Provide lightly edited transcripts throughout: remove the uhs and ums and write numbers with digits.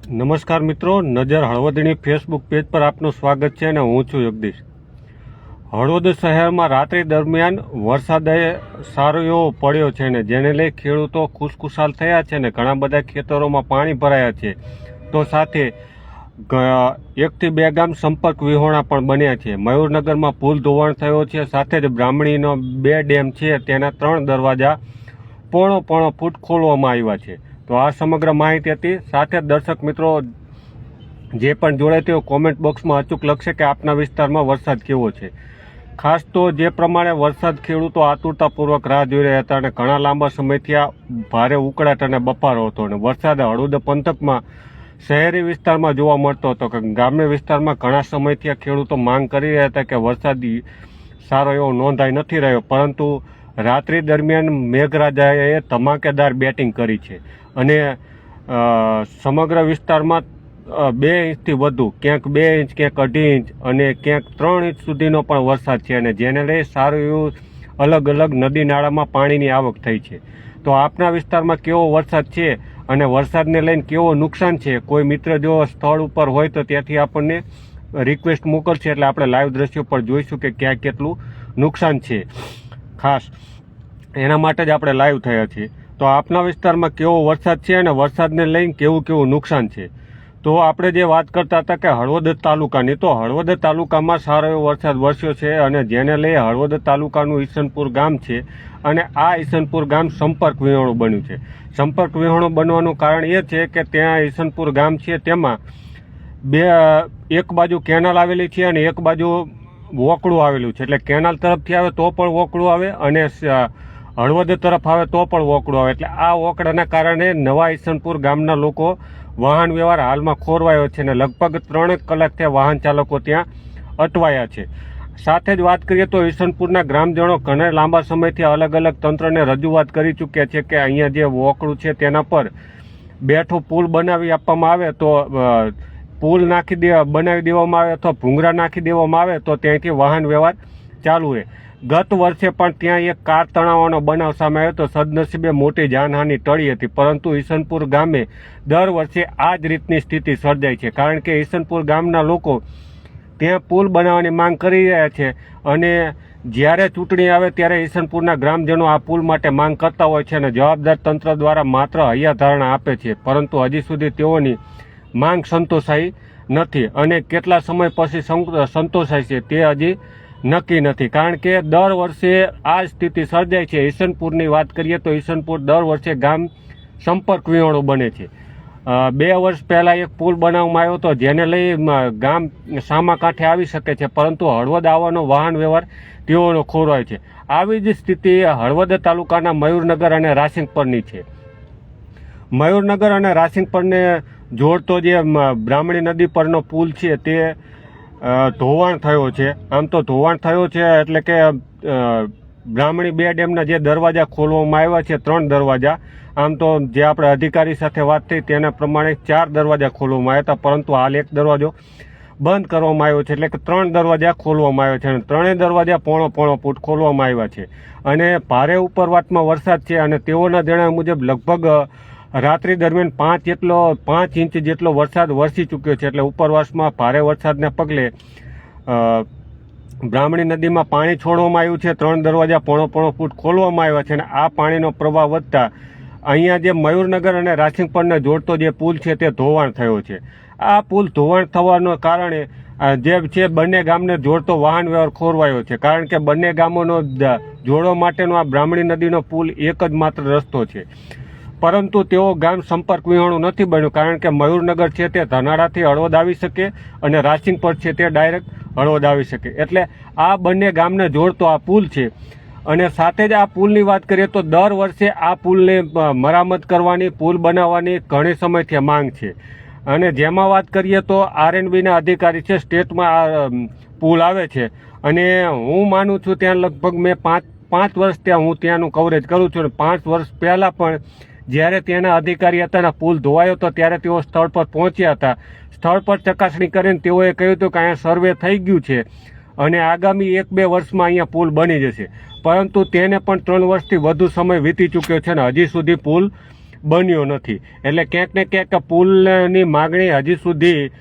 નમસ્કાર મિત્રો, નજર હળવદની ફેસબુક પેજ પર આપનું સ્વાગત છે અને હું છું જગદીશ. હળવદ શહેરમાં રાત્રિ દરમિયાન વરસાદ સારો એવો પડ્યો છે ને જેને લઈ ખેડૂતો ખુશખુશાલ થયા છે ને ઘણા બધા ખેતરોમાં પાણી ભરાયા છે. તો સાથે 1 થી 2 ગામ સંપર્ક વિહોણા પણ બન્યા છે. મયુરનગરમાં પુલ ધોવાણ થયો છે. સાથે જ બ્રાહ્મણીનો 2 ડેમ છે તેના 3 દરવાજા પોણો ફૂટ ખોલવામાં આવ્યા છે. તો આ સમગ્ર માહિતી હતી. સાથે દર્શક મિત્રો જે પણ જોડે તેઓ કોમેન્ટ બોક્સમાં અચૂક લખશે કે આપના વિસ્તારમાં વરસાદ કેવો છે. ખાસ તો જે પ્રમાણે વરસાદ ખેડૂતો આતુરતાપૂર્વક રાહ જોઈ રહ્યા હતા અને ઘણા લાંબા સમયથી આ ભારે ઉકળાટ અને બફારો હતો અને વરસાદ હળવદ પંથકમાં શહેરી વિસ્તારમાં જોવા મળતો હતો કે ગ્રામ્ય વિસ્તારમાં ઘણા સમયથી આ ખેડૂતો માંગ કરી રહ્યા હતા કે વરસાદ સારો એવો નોંધાઈ નથી રહ્યો, પરંતુ રાત્રિ દરમિયાન મેઘરાજાએ ધમાકેદાર બેટિંગ કરી છે અને સમગ્ર વિસ્તારમાં 2 ઇંચથી વધુ, ક્યાંક 2 ઇંચ, ક્યાંક 2.5 ઇંચ અને ક્યાંક 3 ઇંચ સુધીનો પણ વરસાદ છે અને જેને લઈ સારું એવું અલગ અલગ નદી નાળામાં પાણીની આવક થઈ છે. તો આપના વિસ્તારમાં કેવો વરસાદ છે અને વરસાદને લઈને કેવો નુકસાન છે, કોઈ મિત્ર જો સ્થળ ઉપર હોય તો ત્યાંથી આપણને રિક્વેસ્ટ મોકલશે એટલે આપણે લાઈવ દ્રશ્યો પર જોઈશું કે ક્યાં કેટલું નુકસાન છે. ખાસ એના માટે જ આપણે લાઈવ થયા છીએ. તો આપના વિસ્તારમાં કેવો વરસાદ છે અને વરસાદને લઈને કેવું નુકસાન છે. તો આપણે જે વાત કરતા હતા કે હળવદ તાલુકાની, તો હળવદ તાલુકામાં સારો એવો વરસાદ વરસ્યો છે અને જેને લઈ હળવદ તાલુકાનું ઈસનપુર ગામ છે અને આ ઈસનપુર ગામ સંપર્ક વિહોણું બન્યું છે. સંપર્ક વિહોણું બનવાનું કારણ એ છે કે ત્યાં ઈસનપુર ગામ છે તેમાં એક બાજુ કેનાલ આવેલી છે અને એક બાજુ વોકડું આવેલું છે. એટલે કેનાલ તરફથી આવે તો પણ વોકડું આવે અને હળવદ તરફ આવે તો પણ વોકડું આવે. એટલે આ વોકડાના કારણે નવા ઈસનપુર ગામના લોકો વાહન વ્યવહાર હાલમાં ખોરવાયો છે અને લગભગ 3 કલાકથી વાહન ચાલકો ત્યાં અટવાયા છે. સાથે જ વાત કરીએ તો ઈસનપુરના ગ્રામજનો ઘણા લાંબા સમયથી અલગ અલગ તંત્રને રજૂઆત કરી ચૂક્યા છે કે અહીંયા જે વોકડું છે તેના પર બેઠો પુલ બનાવી આપવામાં આવે તો પુલ બનાવી દેવામાં આવે અથવા ભૂંગરા નાખી દેવામાં આવે તો ત્યાંથી વાહન વ્યવહાર ચાલુ રહે. ગત વર્ષે પણ ત્યાં એક કાર તણાવવાનો બનાવ સામે આવ્યો તો સદનસીબે મોટી જાનહાનિ ટળી હતી, પરંતુ ઈસનપુર ગામે દર વર્ષે આ જ રીતની સ્થિતિ સર્જાય છે. કારણ કે ઈસનપુર ગામના લોકો ત્યાં પુલ બનાવવાની માંગ કરી રહ્યા છે અને જ્યારે ચૂંટણી આવે ત્યારે ઈસનપુરના ગ્રામજનો આ પુલ માટે માંગ કરતા હોય છે અને જવાબદાર તંત્ર દ્વારા માત્ર હૈયાધારણા આપે છે, પરંતુ હજી સુધી તેઓની માંગ સંતોષાઈ નથી અને કેટલા સમય પછી સંતોષાય છે તે હજી નક્કી નથી. કારણ કે દર વર્ષે આ સ્થિતિ સર્જાય છે. ઈસનપુરની વાત કરીએ તો ઈસનપુર દર વર્ષે ગામ સંપર્ક વિહોણું બને છે. 2 વર્ષ પહેલાં એક પુલ બનાવવામાં આવ્યો હતો જેને લઈ ગામ સામા કાંઠે આવી શકે છે, પરંતુ હળવદ આવવાનો વાહન વ્યવહાર તેઓનો ખોરવાય છે. આવી જ સ્થિતિ હળવદ તાલુકાના મયુરનગર અને રાસિંગપરની છે. મયુરનગર અને રાસિંગપરને જોડતો જે બ્રાહ્મણી નદી પરનો પુલ છે તે ધોવાણ થયો છે. આમ તો ધોવાણ થયો છે એટલે કે બ્રાહ્મણી 2 ડેમના જે દરવાજા ખોલવામાં આવ્યા છે, 3 દરવાજા, આમ તો જે આપણે અધિકારી સાથે વાત થઈ તેના પ્રમાણે 4 દરવાજા ખોલવામાં આવ્યા હતા, પરંતુ હાલ 1 દરવાજો બંધ કરવામાં આવ્યો છે. એટલે કે 3 દરવાજા ખોલવામાં આવ્યા છે અને 3 દરવાજા પોણો ફૂટ ખોલવામાં આવ્યા છે અને ભારે ઉપરવાસમાં વરસાદ છે અને તેઓના જણાવ્યા મુજબ લગભગ રાત્રિ દરમિયાન 5 ઇંચ જેટલો વરસાદ વરસી ચૂક્યો છે. એટલે ઉપરવાસમાં ભારે વરસાદને પગલે બ્રાહ્મણી નદીમાં પાણી છોડવામાં આવ્યું છે. 3 દરવાજા પોણો ફૂટ ખોલવામાં આવ્યા છે અને આ પાણીનો પ્રવાહ વધતા અહીંયા જે મયુરનગર અને રાસિંગપરને જોડતો જે પુલ છે તે ધોવાણ થયો છે. આ પુલ ધોવાણ થવાના કારણે જે છે બંને ગામને જોડતો વાહન વ્યવહાર ખોરવાયો છે. કારણ કે બંને ગામોનો જોડવા માટેનો આ બ્રાહ્મણી નદીનો પુલ એક જ માત્ર રસ્તો છે, પરંતુ તેઓ ગામ સંપર્ક વિહોણું નથી બન્યું. કારણ કે મયુરનગર છે તે ધનાળાથી હળવદ આવી શકે અને રાસિંગપર છે તે ડાયરેક્ટ હળવદ આવી શકે. એટલે આ બંને ગામને જોડતો આ પુલ છે અને સાથે જ આ પુલની વાત કરીએ તો દર વર્ષે આ પુલને મરામત કરવાની, પુલ બનાવવાની ઘણી સમયથી માંગ છે. અને જેમાં વાત કરીએ તો RNBના અધિકારી છે, સ્ટેટમાં આ પુલ આવે છે અને હું માનું છું ત્યાં લગભગ મેં 5 વર્ષ ત્યાં હું ત્યાંનું કવરેજ કરું છું અને 5 વર્ષ પહેલાં પણ જ્યારે ત્યાંના અધિકારી હતા ને પુલ ધોવાયો હતો ત્યારે તેઓ સ્થળ પર પહોંચ્યા હતા. સ્થળ પર ચકાસણી કરીને તેઓએ કહ્યું હતું કે અહીંયા સર્વે થઈ ગયું છે અને આગામી 1-2 વર્ષમાં અહીંયા પુલ બની જશે, પરંતુ તેને પણ 3 વર્ષથી વધુ સમય વીતી ચૂક્યો છે અને હજી સુધી પુલ બન્યો નથી. એટલે ક્યાંક ને ક્યાંક પુલની માગણી હજી સુધી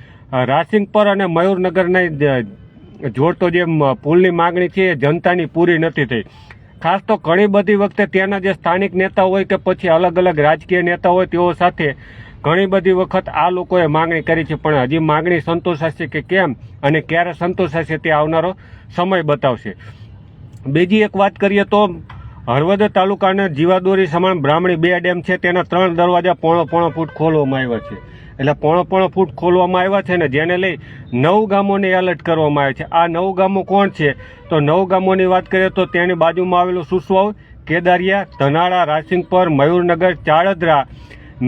રાસિંગપર અને મયુરનગરના જોડતો જે પુલની માગણી છે એ જનતાની પૂરી નથી થઈ. ખાસ તો ઘણી બધી વખતે ત્યાંના જે સ્થાનિક નેતા હોય કે પછી અલગ અલગ રાજકીય નેતા હોય તેઓ સાથે ઘણી બધી વખત આ લોકોએ માગણી કરી છે, પણ હજી માગણી સંતોષાશે કે કેમ અને ક્યારે સંતોષાશે તે આવનારો સમય બતાવશે. બીજી એક વાત કરીએ તો હળવદ તાલુકાના જીવાદોરી સમાન બ્રાહ્મણી 2 ડેમ છે, તેના 3 દરવાજા પોણો ફૂટ ખોલવામાં આવ્યા છે. એટલે પોણો ફૂટ ખોલવામાં આવ્યા છે ને જેને લઈ 9 ગામોને એલર્ટ કરવામાં આવ્યા છે. આ 9 ગામો કોણ છે? તો 9 ગામોની વાત કરીએ તો તેની બાજુમાં આવેલું સુસવાવ, કેદારિયા, ધનાળા, રાસિંગપર, મયુરનગર, ચાળદરા,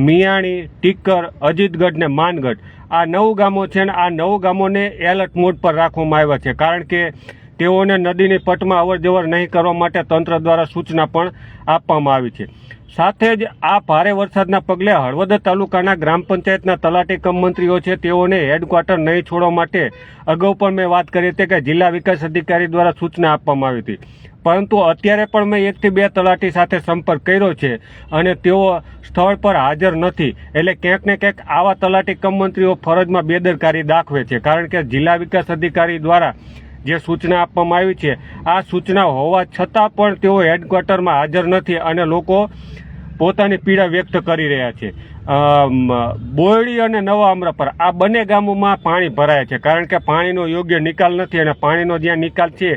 મિયાણી, ટીકર, અજીતગઢ ને માનગઢ. આ 9 ગામો છે ને આ 9 ગામોને એલર્ટ મોડ પર રાખવામાં આવ્યા છે, કારણ કે તેઓને નદીની પટમાં અવરજવર નહીં કરવા માટે તંત્ર દ્વારા સૂચના પણ આપવામાં આવી છે. સાથે જ આ ભારે વરસાદના પગલે હળવદ તાલુકાના ગ્રામ પંચાયતના તલાટી કમ મંત્રીઓ છે તેઓને હેડક્વાર્ટર નહીં છોડવા માટે અગાઉ પણ મેં વાત કરી હતી કે જિલ્લા વિકાસ અધિકારી દ્વારા સૂચના આપવામાં આવી હતી, પરંતુ અત્યારે પણ મેં 1 થી 2 તલાટી સાથે સંપર્ક કર્યો છે અને તેઓ સ્થળ પર હાજર નથી. એટલે ક્યાંક ને ક્યાંક આવા તલાટી કમ મંત્રીઓ ફરજમાં બેદરકારી દાખવે છે, કારણ કે જિલ્લા વિકાસ અધિકારી દ્વારા જે સૂચના આપવામાં આવી છે આ સૂચના હોવા છતાં પણ તેઓ હેડક્વાર્ટરમાં હાજર નથી અને લોકો પોતાની પીડા વ્યક્ત કરી રહ્યા છે. બોરડી અને નવા અમરાપર આ બંને ગામોમાં પાણી ભરાયા છે, કારણ કે પાણીનો યોગ્ય નિકાલ નથી અને પાણીનો જ્યાં નિકાલ છે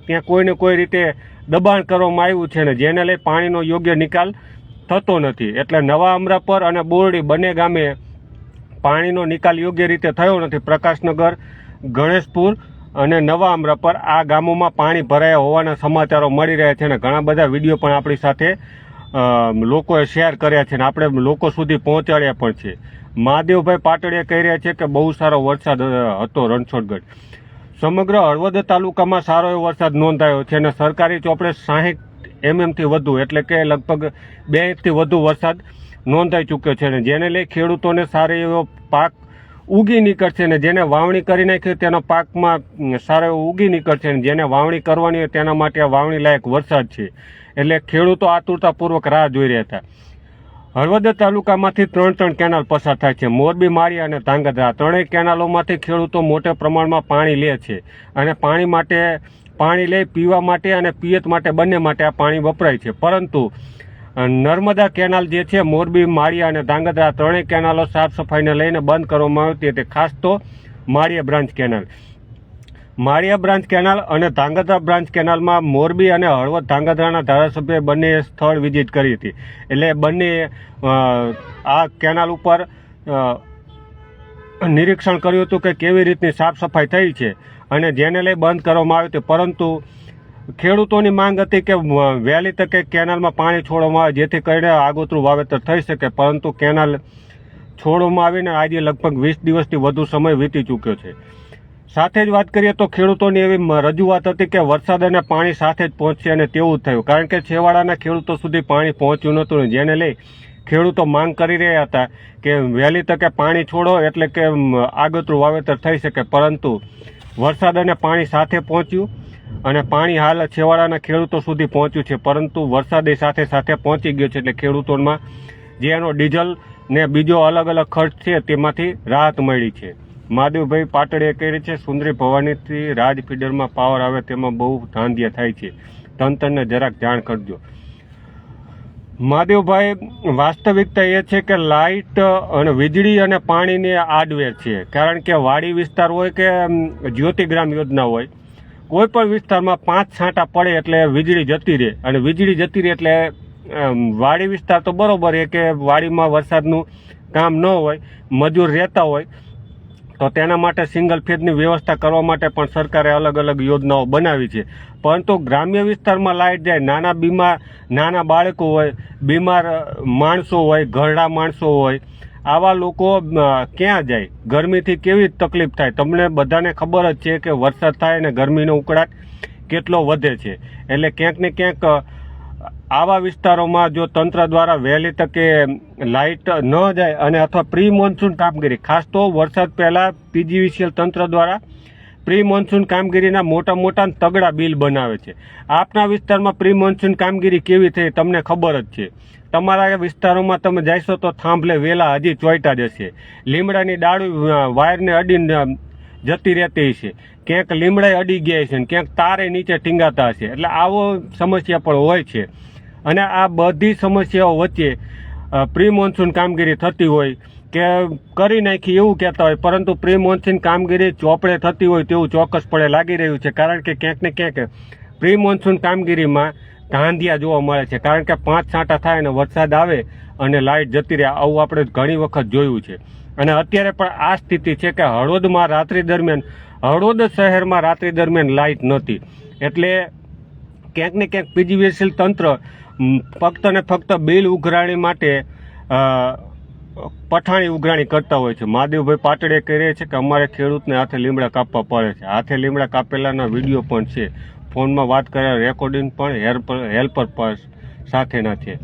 ત્યાં કોઈને કોઈ રીતે દબાણ કરવામાં આવ્યું છે ને જેને લઈ પાણીનો યોગ્ય નિકાલ થતો નથી. એટલે નવા અમરાપર અને બોરડી બંને ગામે પાણીનો નિકાલ યોગ્ય રીતે થયો નથી. પ્રકાશનગર, ગણેશપુર અને નવા અમરાપર આ ગામોમાં પાણી ભરાયા હોવાના સમાચારો મળી રહ્યા છે અને ઘણા બધા વિડીયો પણ આપણી સાથે લોકોએ શેર કર્યા છે અને આપણે લોકો સુધી પહોંચાડ્યા પણ છે. મહાદેવભાઈ પાટડિયા કહી રહ્યા છે કે બહુ સારો વરસાદ હતો રણછોડગઢ. સમગ્ર હળવદ તાલુકામાં સારો એવો વરસાદ નોંધાયો છે અને સરકારી ચોપડે 60 mm થી વધુ એટલે કે લગભગ 2 ઇંચથી વધુ વરસાદ નોંધાઈ ચૂક્યો છે અને જેને લઈ ખેડૂતોને સારો એવો પાક ઉગી નીકળશે ને જેને વાવણી કરી નાખી તેનો પાકમાં સારો એવો ઉગી નીકળશે અને જેને વાવણી કરવાની હોય તેના માટે આ વાવણી લાયક વરસાદ છે. એટલે ખેડૂતો આતુરતાપૂર્વક રાહ જોઈ રહ્યા હતા. હળવદ તાલુકામાંથી 3 કેનાલ પસાર થાય છે. મોરબી, માળિયા અને ધાંગધ્રા 3 કેનાલોમાંથી ખેડૂતો મોટા પ્રમાણમાં પાણી લે છે અને પાણી લઈ પીવા માટે અને પિયત માટે બંને માટે આ પાણી વપરાય છે. પરંતુ નર્મદા કેનાલ જે છે મોરબી, માળિયા અને ધાંગધ્રા 3 કેનાલો સાફ સફાઈને લઈને બંધ કરવામાં આવી હતી. ખાસ તો માળિયા બ્રાન્ચ કેનાલ અને ધાંગધ્રા બ્રાન્ચ કેનાલમાં મોરબી અને હળવદ ધાંગધ્રાના ધારાસભ્યોએ બંને સ્થળ વિઝિટ કરી હતી. એટલે બંને આ કેનાલ ઉપર નિરીક્ષણ કર્યું હતું કે કેવી રીતની સાફ સફાઈ થઈ છે અને જેને લઈ બંધ કરવામાં આવી હતી. પરંતુ ખેડૂતોની માંગ હતી કે વહેલી તકે કેનાલમાં પાણી છોડવામાં આવે જેથી કરીને આગોતરું વાવેતર થઈ શકે, પરંતુ કેનાલ છોડવામાં આવીને આજે લગભગ 20 દિવસથી વધુ સમય વીતી ચૂક્યો છે. સાથે જ વાત કરીએ તો ખેડૂતોની એવી રજૂઆત હતી કે વરસાદ અને પાણી સાથે જ પહોંચશે અને તેવું જ થયું, કારણ કે છેવાડાના ખેડૂતો સુધી પાણી પહોંચ્યું નહોતું જેને લઈ ખેડૂતો માંગ કરી રહ્યા હતા કે વહેલી તકે પાણી છોડો એટલે કે આગોતરું વાવેતર થઈ શકે. પરંતુ વરસાદ અને પાણી સાથે પહોંચ્યું અને પાણી હાલ છેવાડાના ખેડૂતો સુધી પહોંચ્યું છે, પરંતુ વરસાદ સાથે સાથે પહોંચી ગયો છે. એટલે ખેડૂતોમાં જે એનો ડીઝલ ને બીજો અલગ અલગ ખર્ચ છે તેમાંથી રાહત મળી છે. મહાદેવભાઈ પાટડિયા કહે છે સુંદરી ભવાનીથી રાજ ફીડરમાં પાવર આવે તેમાં બહુ ધાંધિયા થાય છે, તંત્રને જરાક જાણ કરજો. મહાદેવભાઈ, વાસ્તવિકતા એ છે કે લાઇટ અને વીજળી અને પાણીની આડવેર છે, કારણ કે વાડી વિસ્તાર હોય કે જ્યોતિગ્રામ યોજના હોય, કોઈ પણ વિસ્તારમાં 5 છાંટા પડે એટલે વીજળી જતી રહે અને વીજળી જતી રહે એટલે વાડી વિસ્તાર તો બરોબર એ કે વાડીમાં વરસાદનું કામ ન હોય, મજૂર રહેતા હોય તો તેના માટે સિંગલ ફેઝની વ્યવસ્થા કરવા માટે પણ સરકારે અલગ અલગ યોજનાઓ બનાવી છે. પરંતુ ગ્રામ્ય વિસ્તારમાં લાઇટ જાય, નાના બાળકો હોય, બીમાર માણસો હોય, ઘરડા માણસો હોય, આવા લોકો ક્યાં જાય? ગરમીથી કેવી તકલીફ થાય? તમને બધાને ખબર જ છે કે વરસાદ થાય અને ગરમીનો ઉકળાટ કેટલો વધે છે. એટલે ક્યાંક ને ક્યાંક આવા વિસ્તારોમાં જો તંત્ર દ્વારા વહેલી તકે લાઇટ ન જાય અને અથવા પ્રી મોન્સૂન કામગીરી, ખાસ તો વરસાદ પહેલાં પીજીવીસીએલ તંત્ર દ્વારા પ્રી મોન્સૂન કામગીરીના મોટા તગડા બિલ બનાવે છે. આપના વિસ્તારમાં પ્રી મોન્સૂન કામગીરી કેવી થઈ તમને ખબર જ છે. તમારા વિસ્તારોમાં તમે જઈશો તો થાંભલે વેલા હજી ચોંટ્યા જ હશે. લીમડાની ડાળું વાયરને અડીને જતી રહેતી છે, ક્યાંક લીમડાએ અડી ગયા છે, ક્યાંક તારે નીચે ટીંગાતા હશે. એટલે આવો સમસ્યા પણ હોય છે. અને આ બધી સમસ્યાઓ વચ્ચે પ્રી મોન્સૂન કામગીરી થતી હોય કે કરી નાખી એવું કહેતા હોય, પરંતુ પ્રી મોન્સૂન કામગીરી ચોપડે થતી હોય તેવું ચોક્કસપણે લાગી રહ્યું છે. કારણ કે ક્યાંક ને ક્યાંક પ્રી મોન્સૂન કામગીરીમાં ધાંધિયા જોવા મળે છે. કારણ કે 5 છાંટા થાય અને વરસાદ આવે અને લાઇટ જતી રહે, આવું આપણે ઘણી વખત જોયું છે. અને અત્યારે પણ આ સ્થિતિ છે કે હળવદમાં રાત્રિ દરમિયાન, હળવદ શહેરમાં રાત્રિ દરમિયાન લાઇટ નહોતી. એટલે ક્યાંક ને ક્યાંક પીજીવીસીએલ તંત્ર ફક્ત ને ફક્ત બિલ ઉઘરાણી માટે પઠાણી ઉઘરાણી કરતા હોય છે. મહાદેવભાઈ પાટડે કહે છે કે અમારે ખેડૂતને હાથે લીમડા કાપવા પડે છે. હાથે લીમડા કાપેલાના વિડીયો પણ છે, ફોનમાં વાત કરે રેકોર્ડિંગ પણ હેલ્પર સાથેના છે.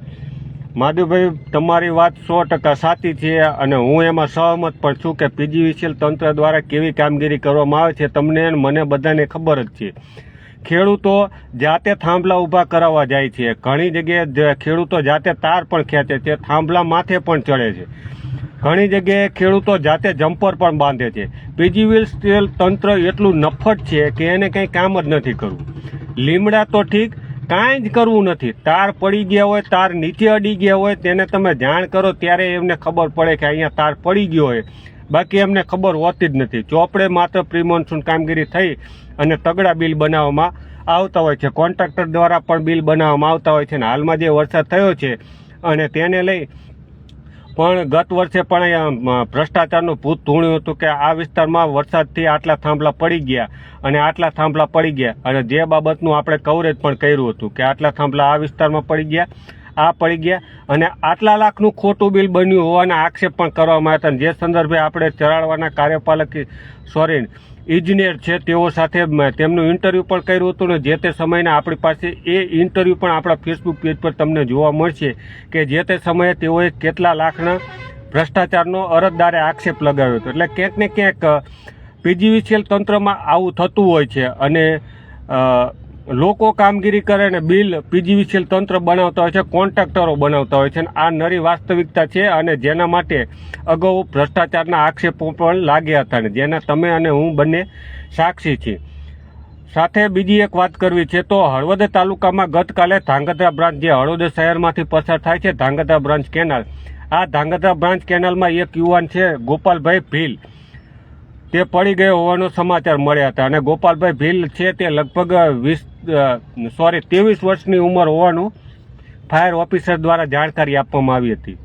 મહાદેવભાઈ, તમારી વાત 100% સાચી છે અને હું એમાં સહમત પણ છું કે પીજીવીસીએલ તંત્ર દ્વારા કેવી કામગીરી કરવામાં આવે છે તમને મને બધાને ખબર જ છે. ખેડૂતો જાતે થાંભલા ઊભા કરાવવા જાય છે. ઘણી જગ્યાએ ખેડૂતો જાતે તાર પણ ખેંચે છે, થાંભલા માથે પણ ચડે છે. ઘણી જગ્યાએ ખેડૂતો જાતે જમ્પર પણ બાંધે છે. પીજીવીસીએલ તંત્ર એટલું નફ્ફટ છે કે એને કંઈ કામ જ નથી કરવું. લીમડા તો ઠીક, કાંઈ જ કરવું નથી. તાર પડી ગયા હોય, તાર નીચે અડી ગયા હોય, તેને તમે જાણ કરો ત્યારે એમને ખબર પડે કે અહીંયા તાર પડી ગયો હોય, બાકી એમને ખબર હોતી જ નથી. ચોપડે માત્ર પ્રી મોન્સૂન કામગીરી થઈ અને તગડા બિલ બનાવવામાં આવતા હોય છે. કોન્ટ્રાક્ટર દ્વારા પણ બિલ બનાવવામાં આવતા હોય છે. અને હાલમાં જે વરસાદ થયો છે અને તેને લઈ પણ ગત વર્ષે પણ ભ્રષ્ટાચારનું ભૂત ધૂણ્યું હતું કે આ વિસ્તારમાં વરસાદથી આટલા થાંભલા પડી ગયા અને આટલા થાંભલા પડી ગયા, અને જે બાબતનું આપણે કવરેજ પણ કર્યું હતું કે આટલા થાંભલા આ વિસ્તારમાં પડી ગયા, આ પડી ગયા, અને આટલા લાખનું ખોટું બિલ બન્યું હોવાના આક્ષેપ પણ કરવામાં આવ્યા હતા. જે સંદર્ભે આપણે ચરાડવાના કાર્યપાલક ઇજનેર છે તેઓ સાથે તેમનું ઇન્ટરવ્યૂ પણ કર્યું હતું. ને જે તે સમયના આપણી પાસે એ ઇન્ટરવ્યૂ પણ આપણા ફેસબુક પેજ પર તમને જોવા મળશે કે જે તે સમયે તેઓએ કેટલા લાખના ભ્રષ્ટાચારનો અરજદારે આક્ષેપ લગાવ્યો હતો. એટલે ક્યાંક ને ક્યાંક પીજીવીસીએલ તંત્રમાં આવું થતું હોય છે અને લોકો કામગીરી કરે ને બિલ પીજીવીસીએલ તંત્ર બનાવતા હોય છે, કોન્ટ્રાક્ટરો બનાવતા હોય છે. અને આ નરી વાસ્તવિકતા છે અને જેના માટે અગાઉ ભ્રષ્ટાચારના આક્ષેપો પણ લાગ્યા હતા ને જેના તમે અને હું બંને સાક્ષી છીએ. સાથે બીજી એક વાત કરવી છે તો હળવદ તાલુકામાં ગતકાલે ધાંગધ્રા બ્રાન્ચ, જે હળવદ શહેરમાંથી પસાર થાય છે, ધાંગધ્રા બ્રાન્ચ કેનાલ, આ ધાંગધ્રા બ્રાન્ચ કેનાલમાં એક યુવાન છે ગોપાલભાઈ ભીલ, તે પડી ગયો હોવાનો સમાચાર મળ્યા હતા. અને ગોપાલભાઈ ભીલ છે તે લગભગ 23 વર્ષની ઉંમર હોવાનું ફાયર ઓફિસર દ્વારા જાણકારી આપવામાં આવી હતી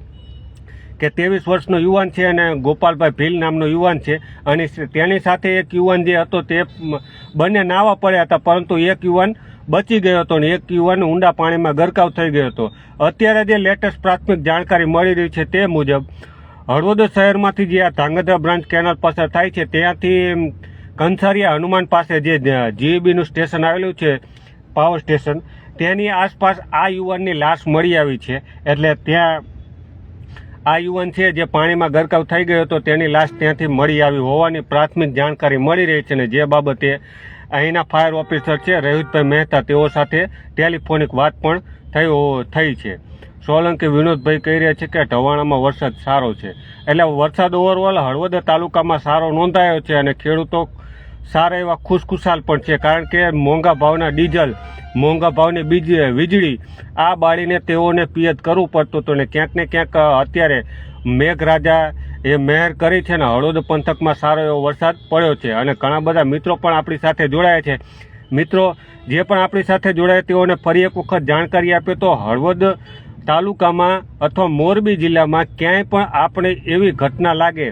કે 23 વર્ષનો યુવાન છે અને ગોપાલભાઈ ભીલ નામનો યુવાન છે. અને તેની સાથે એક યુવાન જે હતો તે બંને નાવા પડ્યા હતા, પરંતુ એક યુવાન બચી ગયો હતો અને એક યુવાન ઊંડા પાણીમાં ગરકાવ થઈ ગયો હતો. અત્યારે જે લેટેસ્ટ પ્રાથમિક જાણકારી મળી રહી છે તે મુજબ હળવદ શહેરમાંથી જે આ ધાંગધ્રા બ્રાન્ચ કેનાલ પસાર થાય છે ત્યાંથી કંસારિયા હનુમાન પાસે જે જીઈબીનું સ્ટેશન આવેલું છે, પાવર સ્ટેશન, તેની આસપાસ આ યુવાનની લાશ મળી આવી છે. એટલે ત્યાં આ યુવાન છે જે પાણીમાં ગરકાવ થઈ ગયો હતો તેની લાશ ત્યાંથી મળી આવી હોવાની પ્રાથમિક જાણકારી મળી રહી છે. અને જે બાબતે અહીંના ફાયર ઓફિસર છે રોહિતભાઈ મહેતા, તેઓ સાથે ટેલિફોનિક વાત પણ થઈ છે. સોલંકી વિનોદભાઈ કહી રહ્યા છે કે ઢવાણામાં વરસાદ સારો છે. એટલે વરસાદ ઓવરઓલ હળવદ તાલુકામાં સારો નોંધાયો છે અને ખેડૂતો સારા એવા ખુશખુશાલ પણ છે. કારણ કે મોંઘા ભાવના ડીઝલ, મોંઘા ભાવની વીજળી આ બાળીને તેઓને પિયત કરવું પડતું હતું. ને ક્યાંક અત્યારે મેઘરાજા એ મહેર કરી છે ને હળવદ પંથકમાં સારો એવો વરસાદ પડ્યો છે. અને ઘણા બધા મિત્રો પણ આપણી સાથે જોડાયા છે. મિત્રો જે પણ આપણી સાથે જોડાયા તેઓને ફરી એક વખત જાણકારી આપીએ તો હળવદ તાલુકામાં અથવા મોરબી જિલ્લામાં ક્યાંય પણ આપણે એવી ઘટના લાગે,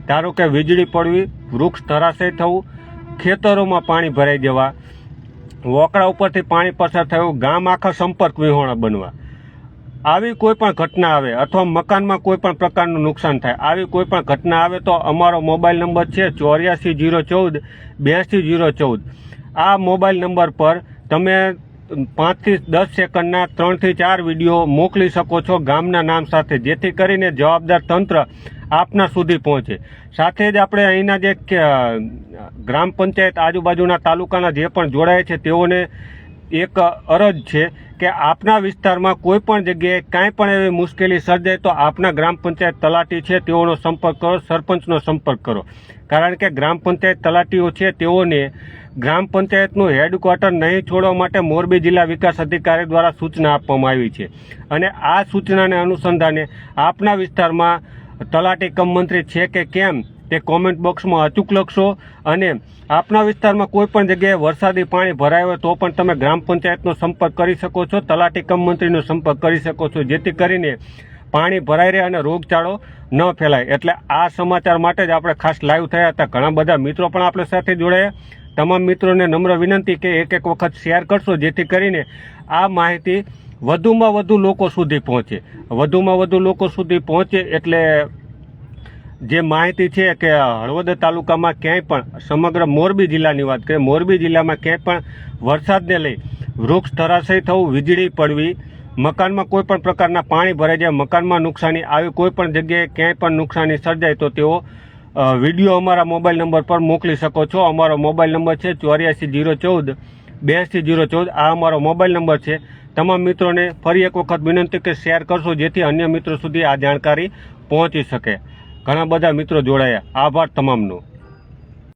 ધારો કે વીજળી પડવી, વૃક્ષ ધરાશય થવું, ખેતરોમાં પાણી ભરાઈ જવા, વોકડા ઉપરથી પાણી પસાર થયું, ગામ આખા સંપર્ક વિહોણા બનવા, આવી કોઈ પણ ઘટના આવે અથવા મકાનમાં કોઈ પણ પ્રકારનું નુકસાન થાય, આવી કોઈ પણ ઘટના આવે તો અમારો મોબાઈલ નંબર છે 84 014 82 014. આ મોબાઈલ નંબર પર તમે 5 થી 10 સેકન્ડના 3 થી 4 વિડીયો મોકલી શકો છો ગામના નામ સાથે, જેથી કરીને જવાબદાર તંત્ર આપના સુધી પહોંચે. સાથે જ આપણે અહીંના જે ગ્રામ પંચાયત આજુબાજુના તાલુકાના જે પણ જોડાય છે તેઓને એક અરજ છે કે આપના વિસ્તારમાં કોઈ પણ જગ્યાએ કાંઈ પણ એવી મુશ્કેલી સર્જાય તો આપના ગ્રામ પંચાયત તલાટી છે તેઓનો સંપર્ક કરો, સરપંચનો સંપર્ક કરો. કારણ કે ગ્રામ પંચાયત તલાટીઓ છે તેઓને ગ્રામ પંચાયતનું હેડક્વાર્ટર નહીં છોડવા માટે મોરબી જિલ્લા વિકાસ અધિકારી દ્વારા સૂચના આપવામાં આવી છે. અને આ સૂચનાને અનુસંધાને આપના વિસ્તારમાં તલાટી કમ મંત્રી છે કે કેમ તે કોમેન્ટ બોક્સમાં અચૂક લખશો. અને આપના વિસ્તારમાં કોઈ પણ જગ્યાએ વરસાદી પાણી ભરાય હોય તો પણ તમે ગ્રામ પંચાયતનો સંપર્ક કરી શકો છો, તલાટી કમ મંત્રીનો સંપર્ક કરી શકો છો, જેથી કરીને પાણી ભરાઈ રહે અને રોગચાળો ન ફેલાય. એટલે આ સમાચાર માટે જ આપણે ખાસ લાઈવ થયા હતા. ઘણા બધા મિત્રો પણ આપણી સાથે જોડાયા. તમામ મિત્રોને નમ્ર વિનંતી કે એક વખત શેર કરશો, જેથી કરીને આ માહિતી વધુમાં વધુ લોકો સુધી પહોંચે. વધુમાં વધુ લોકો સુધી પહોંચે એટલે જે માહિતી છે કે હળવદ તાલુકામાં ક્યાંય પણ, સમગ્ર મોરબી જિલ્લાની વાત કરીએ, મોરબી જિલ્લામાં ક્યાંય પણ વરસાદને લઈ વૃક્ષ ધરાશયી થવું, વીજળી પડવી, મકાનમાં કોઈ પણ પ્રકારના પાણી ભરાઈ જાય, મકાનમાં નુકસાની આવી કોઈ પણ જગ્યાએ ક્યાંય પણ નુકસાની સર્જાય તો તેઓ વિડીયો અમારા મોબાઈલ નંબર પર મોકલી શકો છો. અમારો મોબાઈલ નંબર છે 84 014 82 014. આ અમારો મોબાઈલ નંબર છે. તમામ મિત્રોને ફરી એક વખત વિનંતી કે શેર કરશો, જેથી અન્ય મિત્રો સુધી આ જાણકારી પહોંચી શકે. ઘણા બધા મિત્રો જોડાયા. આભાર તમામનો.